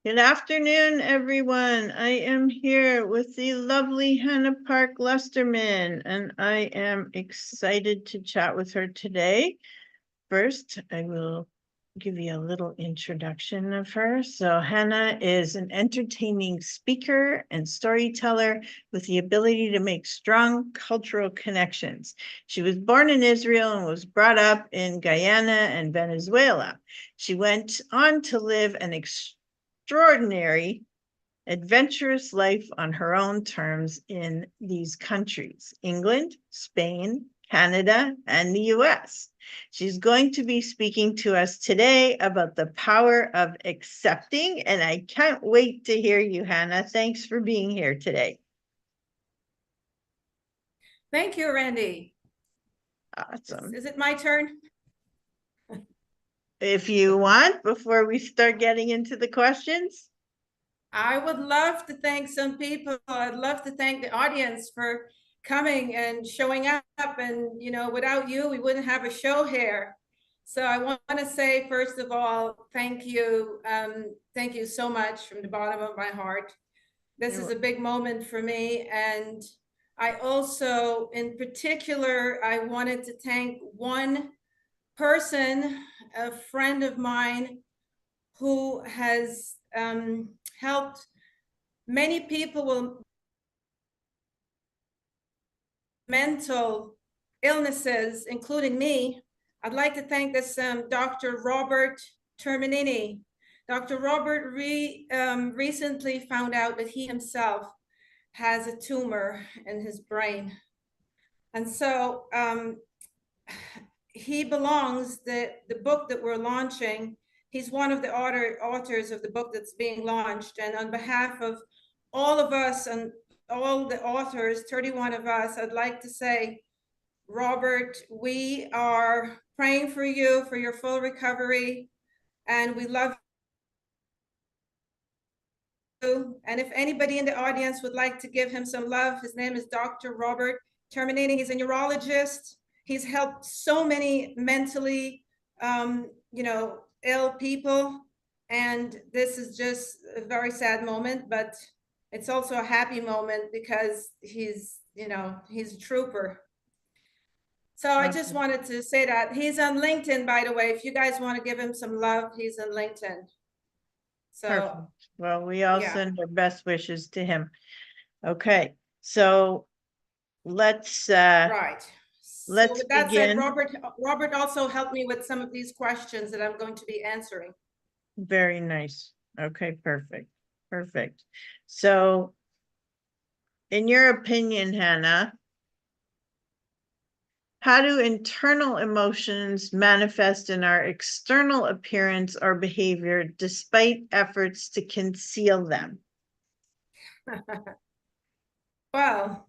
Good afternoon, everyone. I am here with the lovely Hannah Park Lusterman, and I am excited to chat with her today. First, I will give you a little introduction of her. So Hannah is an entertaining speaker and storyteller with the ability to make strong cultural connections. She was born in Israel and was brought up in Guyana and Venezuela. She went on to live an extraordinary, adventurous life on her own terms in these countries: England, Spain, Canada, and the US. She's going to be speaking to us today about the power of accepting, and I can't wait to hear you, Hannah. Thanks for being here today. Thank you, Randy. Awesome. Is it my turn? If you want, before we start getting into the questions. I would love to thank some people. I'd love to thank the audience for coming and showing up. And, without you, we wouldn't have a show here. So I want to say, first of all, thank you. Thank you so much from the bottom of my heart. This is a big moment for me. And I also, in particular, I wanted to thank one person, a friend of mine, who has helped many people with mental illnesses, including me. I'd like to thank this Dr. Robert Terminini. Dr. Robert recently found out that he himself has a tumor in his brain. And so he belongs, the book that we're launching, he's one of the authors of the book that's being launched. And on behalf of all of us and all the authors, 31 of us, I'd like to say, Robert, we are praying for you for your full recovery, and we love you. And if anybody in the audience would like to give him some love, his name is Dr. Robert Terminini. He's a neurologist. He's helped so many mentally, ill people. And this is just a very sad moment, but it's also a happy moment because he's a trooper. So I just wanted to say that. He's on LinkedIn, by the way. If you guys want to give him some love, he's on LinkedIn. So, perfect. Well, we all send our best wishes to him. Okay, so let's right. Let's so with that begin. said, Robert also helped me with some of these questions that I'm going to be answering. Very nice. Okay, perfect. Perfect. So, in your opinion, Hannah, how do internal emotions manifest in our external appearance or behavior despite efforts to conceal them? Well,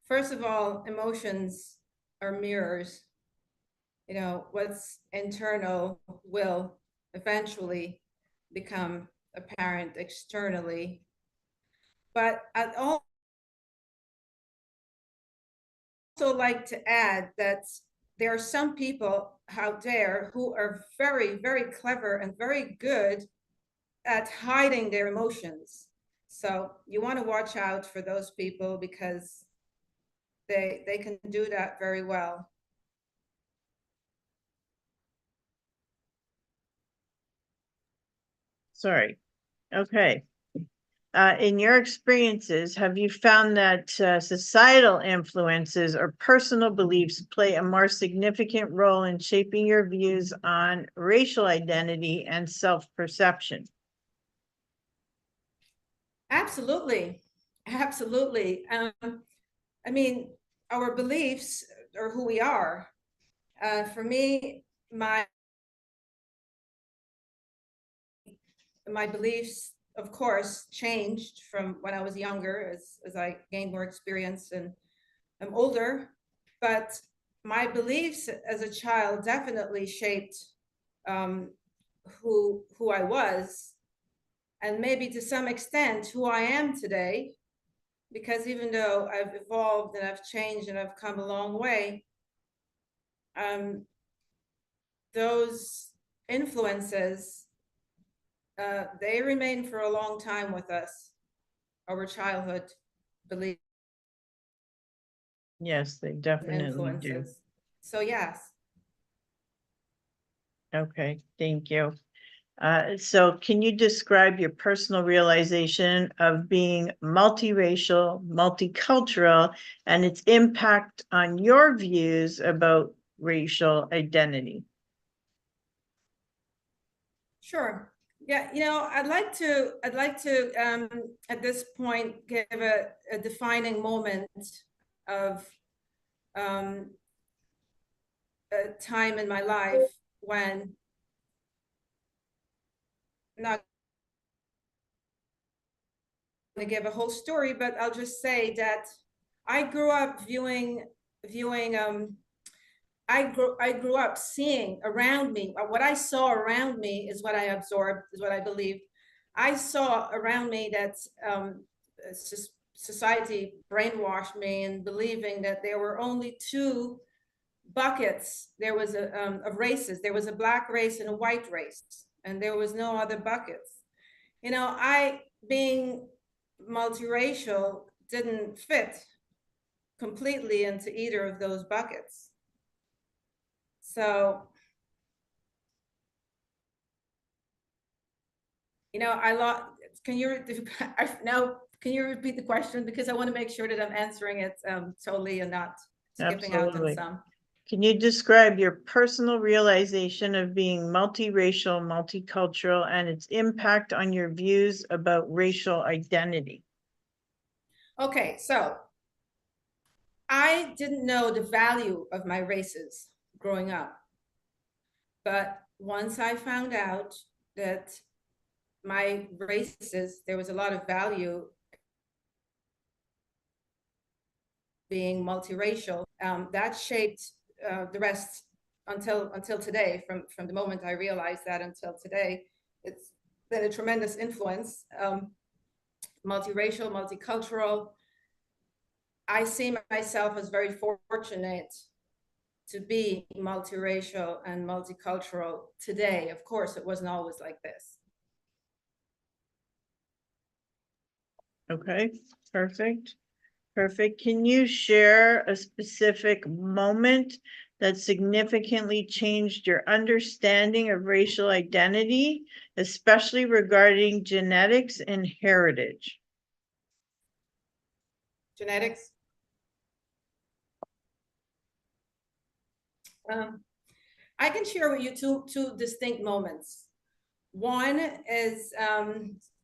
first of all, emotions are mirrors. What's internal will eventually become apparent externally. But I'd also like to add that there are some people out there who are very, very clever and very good at hiding their emotions. So you want to watch out for those people because they can do that very well. Sorry. Okay. In your experiences, have you found that societal influences or personal beliefs play a more significant role in shaping your views on racial identity and self-perception? Absolutely. Absolutely. I mean, our beliefs are who we are. For me, my beliefs, of course, changed from when I was younger as I gained more experience and I'm older. But my beliefs as a child definitely shaped who I was, and maybe to some extent who I am today. Because even though I've evolved and I've changed and I've come a long way, those influences they remain for a long time with us, our childhood beliefs Yes, they and definitely do. influences. So yes. Okay, thank you. So can you describe your personal realization of being multiracial, multicultural, and its impact on your views about racial identity? Sure. Yeah, I'd like to at this point give a defining moment of um, a time in my life when, not going to give a whole story, but I'll just say that I grew up viewing I grew up seeing around me, what I saw around me is what I absorbed, is what I believed. I saw around me that society brainwashed me in believing that there were only two buckets. There was of races. There was a black race and a white race, and there was no other buckets. I, being multiracial, didn't fit completely into either of those buckets. So, I lost. Can you now? Can you repeat the question, because I want to make sure that I'm answering it totally and not skipping out on Absolutely. some. Can you describe your personal realization of being multiracial, multicultural, and its impact on your views about racial identity? Okay, so I didn't know the value of my races growing up, but once I found out that my races, there was a lot of value being multiracial. That shaped the rest until today. From the moment I realized that until today, it's been a tremendous influence. Multiracial, multicultural. I see myself as very fortunate to be multiracial and multicultural today. Of course, it wasn't always like this. Okay, perfect. Perfect. Can you share a specific moment that significantly changed your understanding of racial identity, especially regarding genetics and heritage? Genetics. I can share with you two distinct moments. One is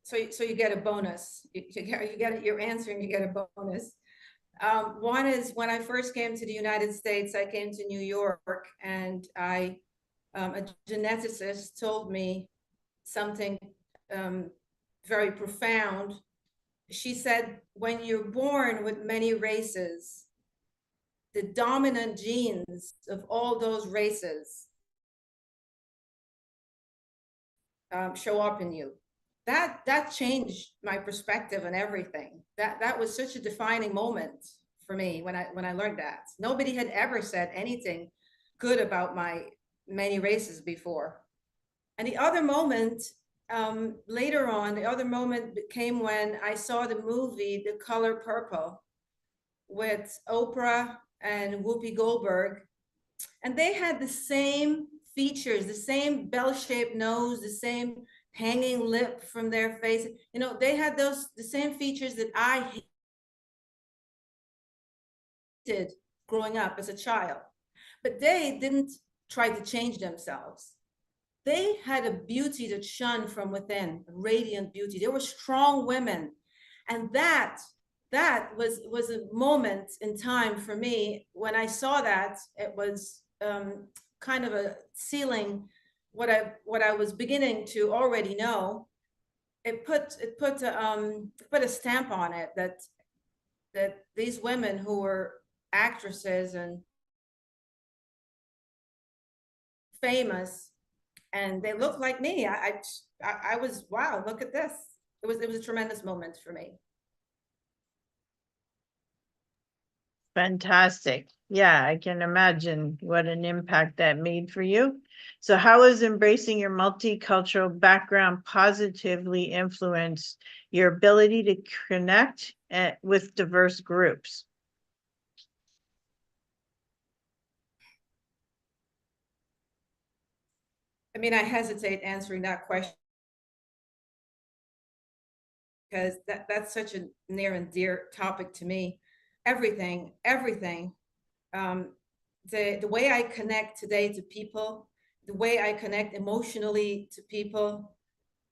so you get a bonus. You get your answer and you get a bonus. One is when I first came to the United States. I came to New York, and a geneticist told me something very profound. She said, when you're born with many races, the dominant genes of all those races show up in you. That changed my perspective on everything. That was such a defining moment for me when I learned that. Nobody had ever said anything good about my many races before. And the other moment, later on, the other moment came when I saw the movie The Color Purple with Oprah and Whoopi Goldberg. And they had the same features, the same bell-shaped nose, the same hanging lip from their face. They had the same features that I hated growing up as a child. But they didn't try to change themselves. They had a beauty that shone from within, a radiant beauty. They were strong women. And that was a moment in time for me. When I saw that, it was kind of a sealing what I was beginning to already know. It put a stamp on it that these women who were actresses and famous, and they looked like me. I was, wow, look at this. It was a tremendous moment for me. Fantastic. Yeah, I can imagine what an impact that made for you. So how has embracing your multicultural background positively influenced your ability to connect with diverse groups? I mean, I hesitate answering that question because that's such a near and dear topic to me. Everything. Um, the way I connect today to people, the way I connect emotionally to people,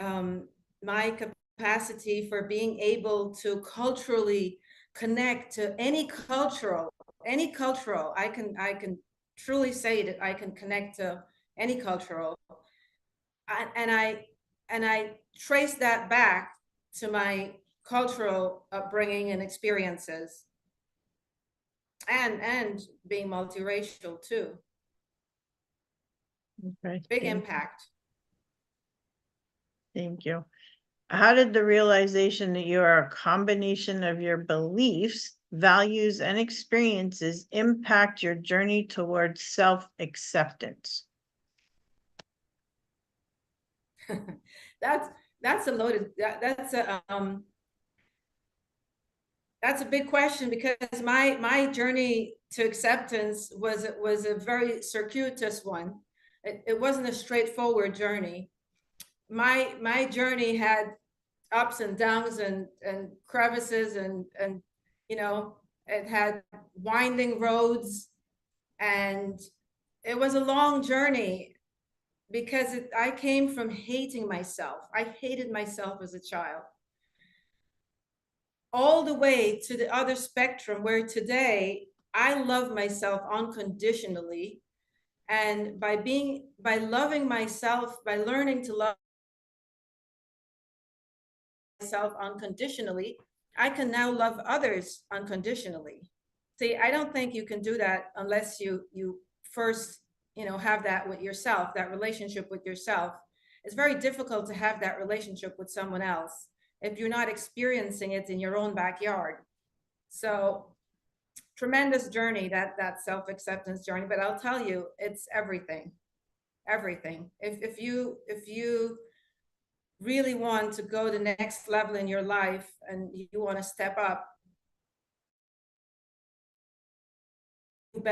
my capacity for being able to culturally connect to any cultural, I can truly say that I can connect to any cultural. And I trace that back to my cultural upbringing and experiences, and being multiracial too. Okay, Big impact. thank you. How did the realization that you are a combination of your beliefs, values, and experiences impact your journey towards self-acceptance? that's that's a loaded that's a big question, because my journey to acceptance was a very circuitous one. It wasn't a straightforward journey. My journey had ups and downs and crevices, and you know, it had winding roads, and it was a long journey, because I came from hating myself. I hated myself as a child, all the way to the other spectrum, where today I love myself unconditionally. And by loving myself, by learning to love myself unconditionally, I can now love others unconditionally. See, I don't think you can do that unless you first, have that with yourself, that relationship with yourself. It's very difficult to have that relationship with someone else if you're not experiencing it in your own backyard. So tremendous journey, that self-acceptance journey. But I'll tell you, it's everything. Everything. If you really want to go the next level in your life and you want to step up, you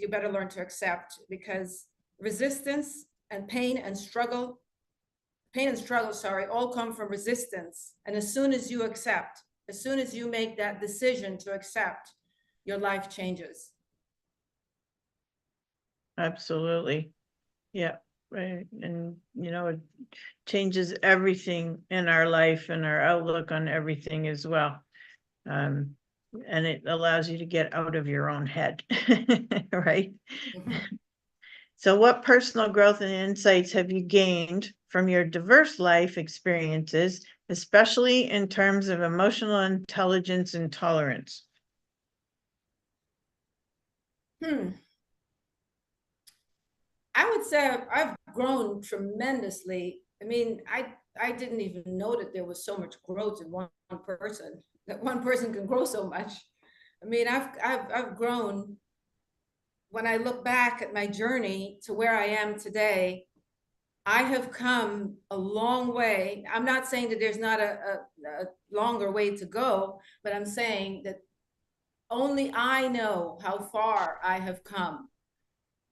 better learn to accept, because resistance and pain and struggle, sorry, all come from resistance. And as soon as you accept, as soon as you make that decision to accept, your life changes. Absolutely. Yeah, right. And, it changes everything in our life and our outlook on everything as well. And it allows you to get out of your own head, right? Mhm. So what personal growth and insights have you gained from your diverse life experiences, especially in terms of emotional intelligence and tolerance? Hmm. I would say I've grown tremendously. I mean, I didn't even know that there was so much growth in one person, that one person can grow so much. I mean, I've grown. When I look back at my journey to where I am today, I have come a long way. I'm not saying that there's not a longer way to go, but I'm saying that only I know how far I have come.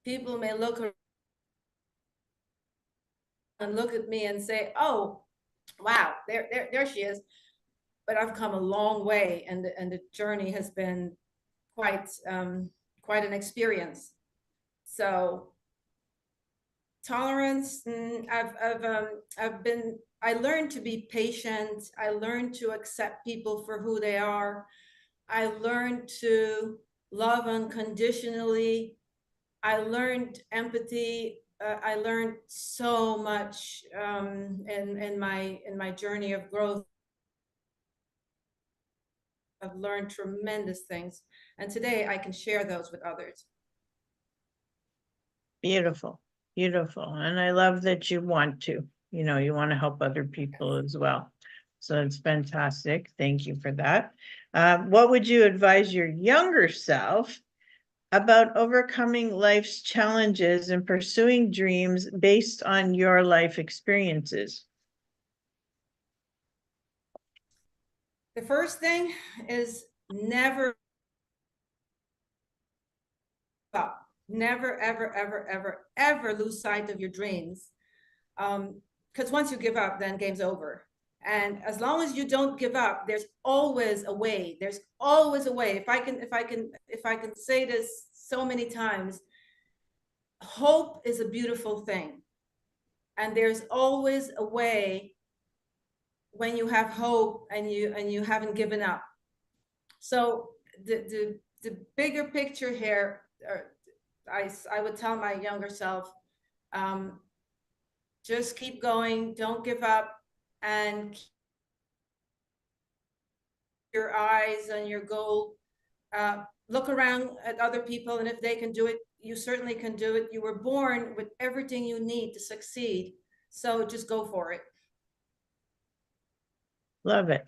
People may look at me and say, "Oh, wow, there she is." But I've come a long way, and the journey has been quite an experience. So tolerance, I learned to be patient. I learned to accept people for who they are. I learned to love unconditionally. I learned empathy. I learned so much in my journey of growth. I've learned tremendous things, and today I can share those with others. Beautiful, beautiful. And I love that you want to, you want to help other people as well. So it's fantastic. Thank you for that. What would you advise your younger self about overcoming life's challenges and pursuing dreams based on your life experiences? The first thing is never up. Never, ever, ever, ever, ever lose sight of your dreams. Because once you give up, then game's over. And as long as you don't give up, there's always a way. There's always a way. If I can say this so many times, hope is a beautiful thing. And there's always a way when you have hope and you haven't given up. So the bigger picture here, I would tell my younger self, just keep going, don't give up, and keep your eyes on your goal. Look around at other people, and if they can do it, you certainly can do it. You were born with everything you need to succeed, so just go for it. Love it.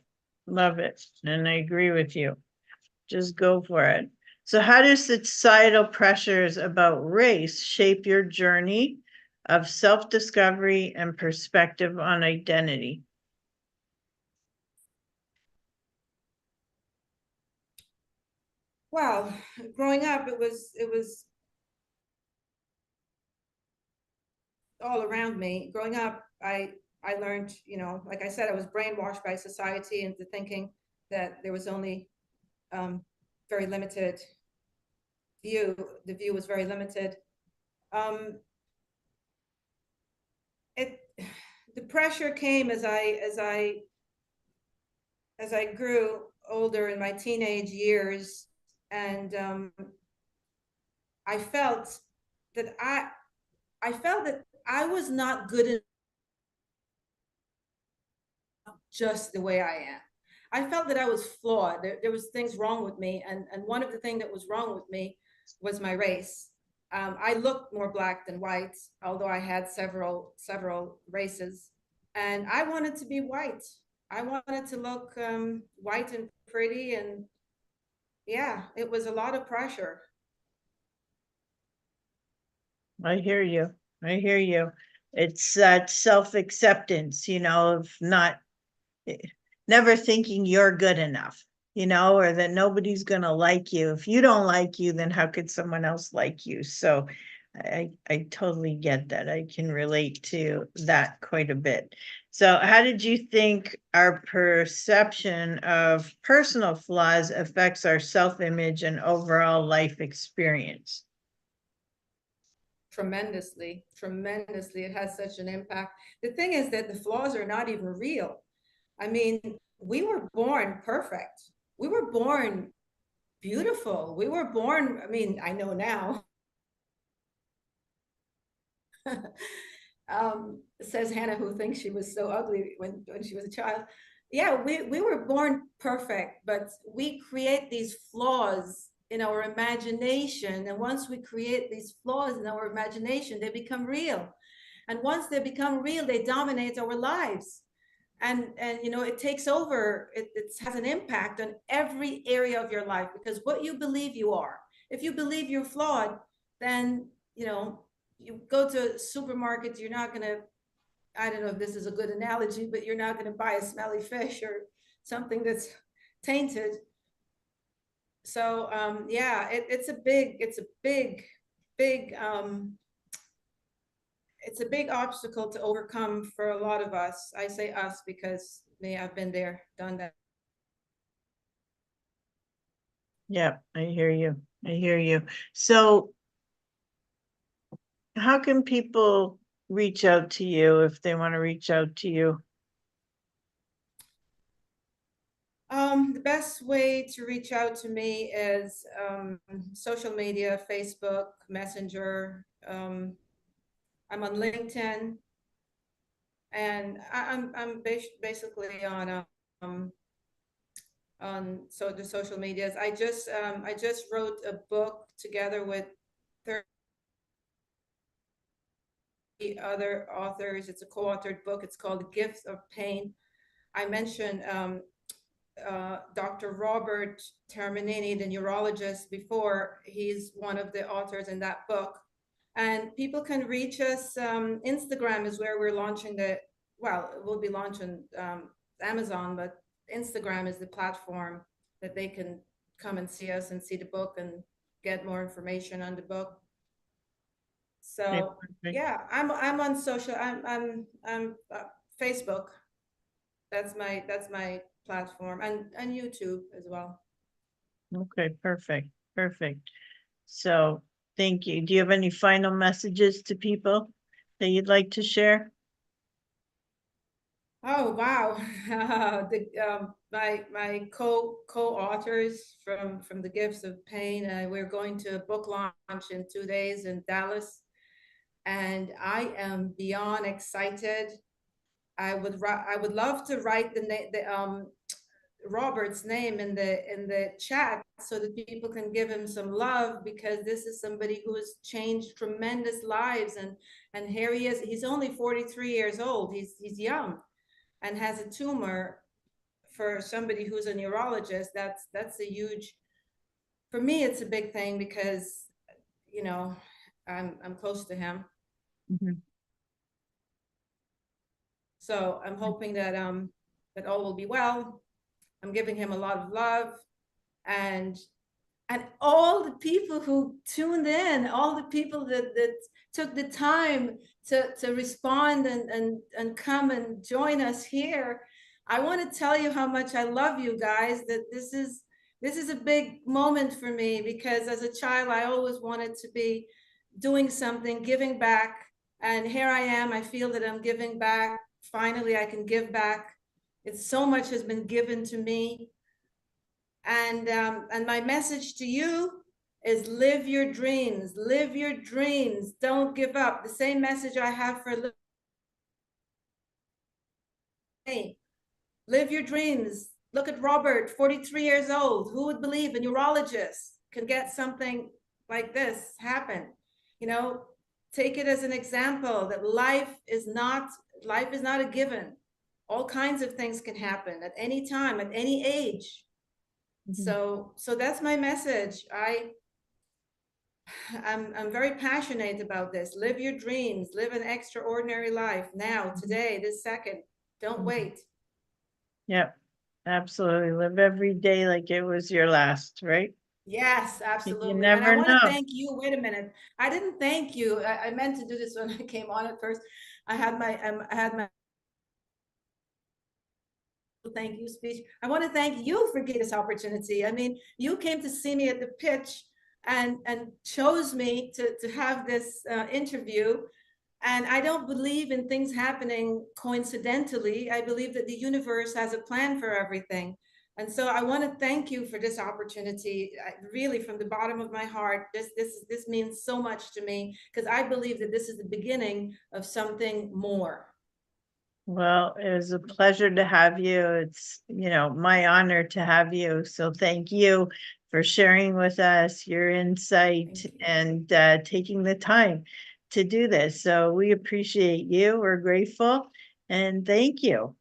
Love it. And I agree with you. Just go for it. So how do societal pressures about race shape your journey of self-discovery and perspective on identity? Well, growing up, it was all around me. Growing up, I learned, you know, like I said, I was brainwashed by society into thinking that there was only very limited view. The view was very limited. It the pressure came as I grew older in my teenage years, and I felt that I felt that I was not good enough just the way I am. I felt that I was flawed. There was things wrong with me, and one of the things that was wrong with me was my race. I looked more black than white, although I had several races, and I wanted to be white. I wanted to look white and pretty, and yeah, it was a lot of pressure. I hear you. I hear you. It's that self-acceptance, of not never thinking you're good enough, or that nobody's going to like you. If you don't like you, then how could someone else like you? So I totally get that. I can relate to that quite a bit. So how did you think our perception of personal flaws affects our self-image and overall life experience? Tremendously, tremendously. It has such an impact. The thing is that the flaws are not even real. I mean, we were born perfect. We were born beautiful. We were born, I mean, I know now. Says Hannah, who thinks she was so ugly when she was a child. Yeah, we were born perfect, but we create these flaws in our imagination. And once we create these flaws in our imagination, they become real. And once they become real, they dominate our lives. And it takes over. It has an impact on every area of your life, because what you believe you are, if you believe you're flawed, then you go to a supermarket, you're not going to, I don't know if this is a good analogy, but you're not going to buy a smelly fish or something that's tainted. So yeah, it's a big it's a big obstacle to overcome for a lot of us. I say us because me, I've been there, done that. Yeah, I hear you. I hear you. So how can people reach out to you if they want to reach out to you? The best way to reach out to me is social media, Facebook, Messenger. I'm on LinkedIn, and I'm basically on so the social medias. I just wrote a book together with 30 other authors. It's a co-authored book. It's called Gifts of Pain. I mentioned Dr. Robert Terminini, the neurologist, before. He's one of the authors in that book. And people can reach us. Instagram is where we're launching we'll be launching Amazon, but Instagram is the platform that they can come and see us and see the book and get more information on the book. Okay, So perfect. yeah, I'm on social. I'm Facebook. That's my platform, and YouTube as well. Okay, perfect, perfect. So thank you. Do you have any final messages to people that you'd like to share? Oh wow, my co-authors from The Gifts of Pain. We're going to a book launch in 2 days in Dallas, and I am beyond excited. I would love to write the Robert's name in the chat so that people can give him some love, because this is somebody who has changed tremendous lives. And here he is. He's only 43 years old. He's young and has a tumor. For somebody who's a neurologist, that's a huge, for me it's a big thing, because you know I'm close to him. Mhm. So I'm hoping that all will be well. I'm giving him a lot of love, and all the people who tuned in, all the people that took the time to respond and come and join us here. I want to tell you how much I love you guys, that this is a big moment for me, because as a child I always wanted to be doing something, giving back, and here I am. I feel that I'm giving back. Finally I can give back. It's so much has been given to me. And my message to you is live your dreams, live your dreams. Don't give up. The same message I have for live your dreams. Look at Robert, 43 years old. Who would believe a neurologist can get something like this happen? You know, take it as an example that life is not a given. All kinds of things can happen at any time, at any age. Mhm. So that's my message. I'm very passionate about this. Live your dreams, live an extraordinary life now, today, this second. Don't Mhm. wait. Yep, absolutely. Live every day like it was your last, right? Yes, You absolutely. And I never want to know. thank you. Wait a minute. I didn't thank you. I meant to do this when I came on at first. I had my thank you speech. I want to thank you for getting this opportunity. I mean, you came to see me at the pitch and chose me to have this interview. And I don't believe in things happening coincidentally. I believe that the universe has a plan for everything. And so I want to thank you for this opportunity. Really, from the bottom of my heart, this means so much to me, because I believe that this is the beginning of something more. Well, it was a pleasure to have you. It's, my honor to have you. So thank you for sharing with us your insight Thank you. and taking the time to do this. So we appreciate you. We're grateful and thank you.